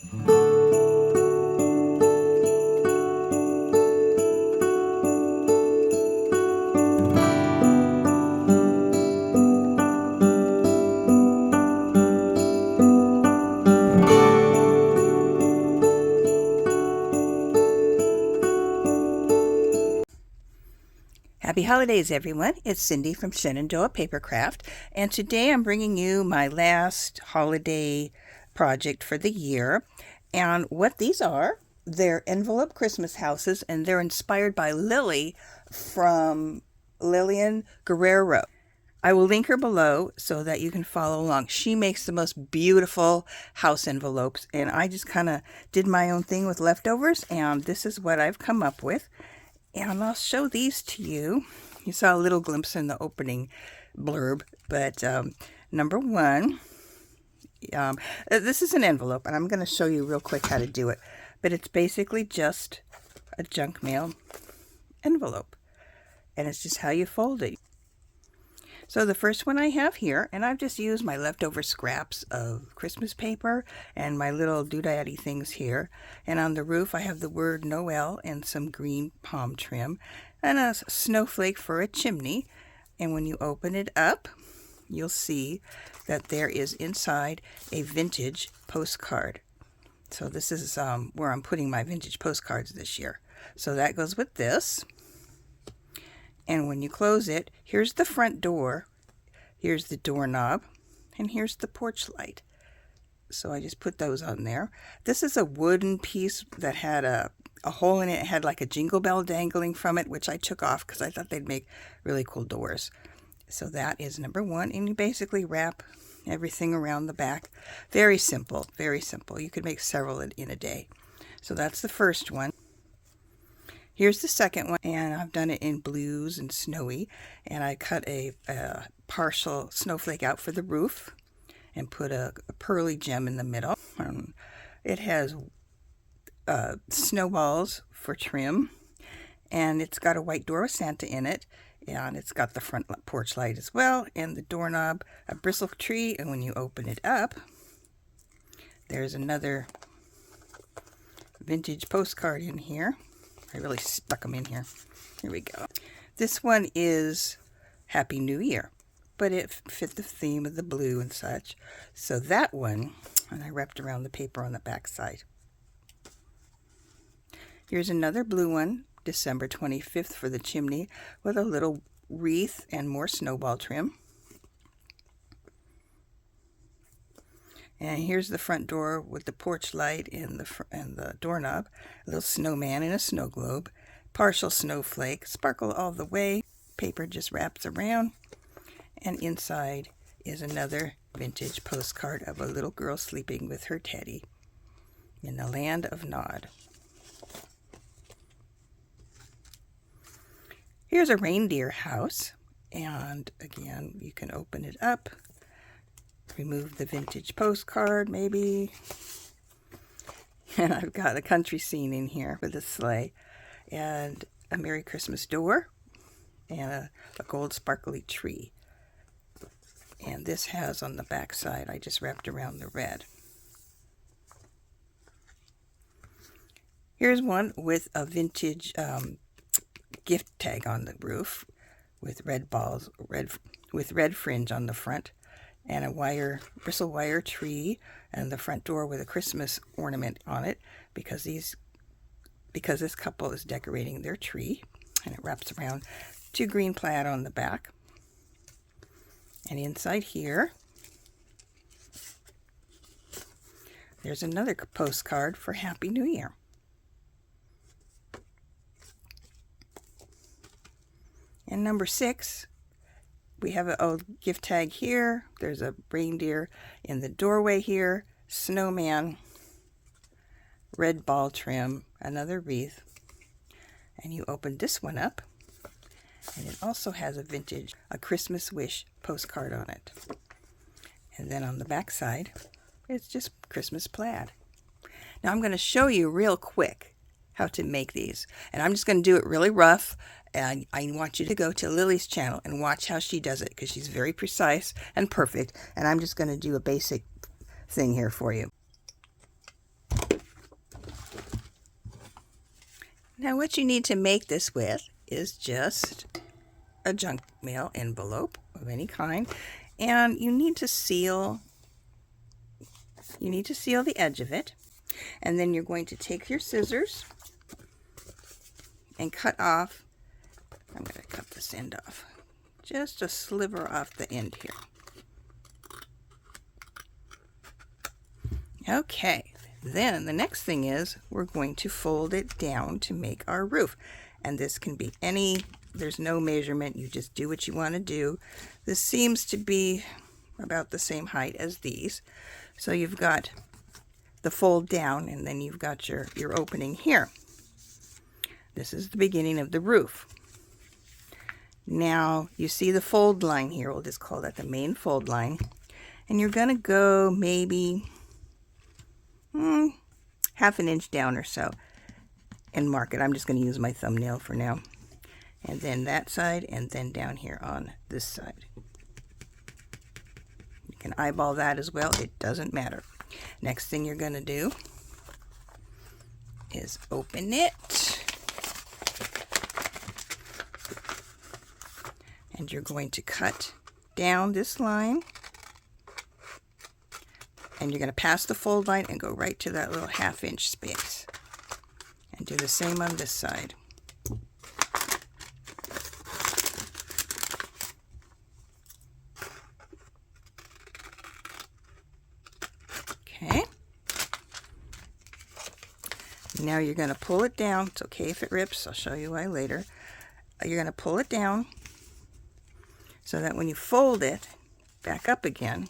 Happy holidays, everyone. It's Cindy from Shenandoah Papercraft, and today I'm bringing you my last holiday project for the year. And what these are, they're envelope Christmas houses, and they're inspired by Lily from Lillian Guerrero. I will link her below so that you can follow along. She makes the most beautiful house envelopes, and I just kind of did my own thing with leftovers, and this is what I've come up with. And I'll show these to you. You saw a little glimpse in the opening blurb, but number one, this is an envelope, and I'm going to show you real quick how to do it. But it's basically just a junk mail envelope, and it's just how you fold it. So the first one I have here, and I've just used my leftover scraps of Christmas paper and my little doodaddy things here. And on the roof I have the word Noel and some green palm trim and a snowflake for a chimney. And when you open it up, you'll see that there is inside a vintage postcard. So this is where I'm putting my vintage postcards this year. So that goes with this. And when you close it, here's the front door, here's the doorknob, and here's the porch light. So I just put those on there. This is a wooden piece that had a hole in it. It had like a jingle bell dangling from it, which I took off because I thought they'd make really cool doors. So that is number one. And you basically wrap everything around the back. Very simple, very simple. You could make several in a day. So that's the first one. Here's the second one, and I've done it in blues and snowy, and I cut a partial snowflake out for the roof and put a pearly gem in the middle. It has snowballs for trim, and it's got a white door with Santa in it, and it's got the front porch light as well, and the doorknob, a bristle tree, and when you open it up, there's another vintage postcard in here. I really stuck them in here. Here we go. This one is Happy New Year, but it fit the theme of the blue and such. So that one, and I wrapped around the paper on the back side. Here's another blue one, December 25th for the chimney, with a little wreath and more snowball trim. And here's the front door with the porch light and the doorknob, a little snowman and a snow globe, partial snowflake, sparkle all the way, paper just wraps around, and inside is another vintage postcard of a little girl sleeping with her teddy in the land of Nod. Here's a reindeer house, and again, you can open it up. Remove the vintage postcard, maybe. And I've got a country scene in here with a sleigh and a Merry Christmas door and a gold sparkly tree. And this has on the back side, I just wrapped around the red. Here's one with a vintage gift tag on the roof with red balls, with red fringe on the front, and a bristle wire tree, and the front door with a Christmas ornament on it because this couple is decorating their tree, and it wraps around. 2 green plaid on the back. And inside here, there's another postcard for Happy New Year. And number 6, we have an old gift tag here. There's a reindeer in the doorway here, snowman, red ball trim, another wreath. And you open this one up, and it also has a Christmas wish postcard on it. And then on the back side, it's just Christmas plaid. Now I'm going to show you real quick how to make these. And I'm just going to do it really rough. And I want you to go to Lily's channel and watch how she does it, because she's very precise and perfect. And I'm just going to do a basic thing here for you. Now what you need to make this with is just a junk mail envelope of any kind, and you need to seal the edge of it, and then you're going to take your scissors and cut off. I'm going to cut this end off, just a sliver off the end here. Okay, then the next thing is we're going to fold it down to make our roof, and this can be there's no measurement, you just do what you want to do. This seems to be about the same height as these, so you've got the fold down, and then you've got your opening here. This is the beginning of the roof. Now you see the fold line here, we'll just call that the main fold line, and you're going to go maybe half an inch down or so and mark it. I'm just going to use my thumbnail for now. And then that side, and then down here on this side. You can eyeball that as well, it doesn't matter. Next thing you're going to do is open it. And you're going to cut down this line. And you're going to pass the fold line and go right to that little half-inch space. And do the same on this side. Okay. Now you're going to pull it down. It's okay if it rips. I'll show you why later. You're going to pull it down so that when you fold it back up again,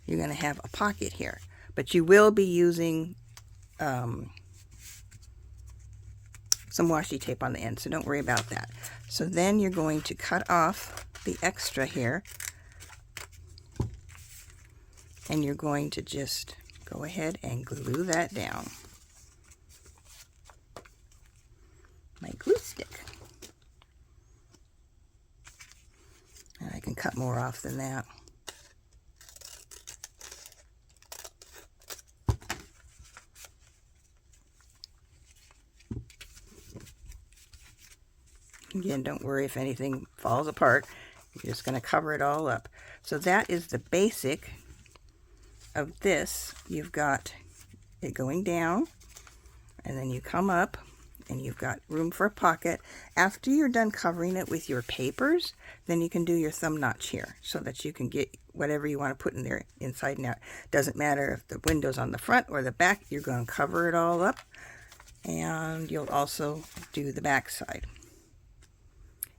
you're going to have a pocket here, but you will be using some washi tape on the end, so don't worry about that. So then you're going to cut off the extra here, and you're going to just go ahead and glue that down. My glue stick. And I can cut more off than that. Again, don't worry if anything falls apart. You're just going to cover it all up. So that is the basic of this. You've got it going down, and then you come up, and you've got room for a pocket. After you're done covering it with your papers, then you can do your thumb notch here so that you can get whatever you want to put in there inside and out. Doesn't matter if the window's on the front or the back, you're going to cover it all up, and you'll also do the back side.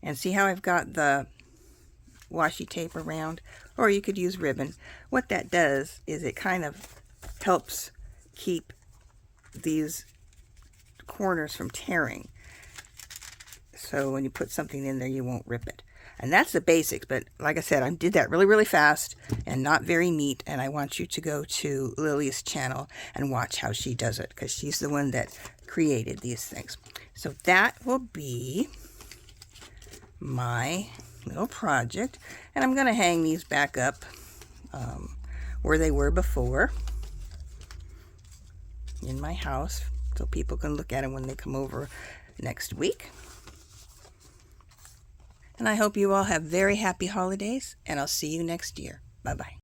And see how I've got the washi tape around, or you could use ribbon. What that does is it kind of helps keep these corners from tearing. So when you put something in there, you won't rip it. And that's the basics, but like I said, I did that really, really fast and not very neat, and I want you to go to Lily's channel and watch how she does it, because she's the one that created these things. So that will be my little project, and I'm going to hang these back up where they were before in my house so people can look at them when they come over next week. And I hope you all have very happy holidays, and I'll see you next year. Bye-bye.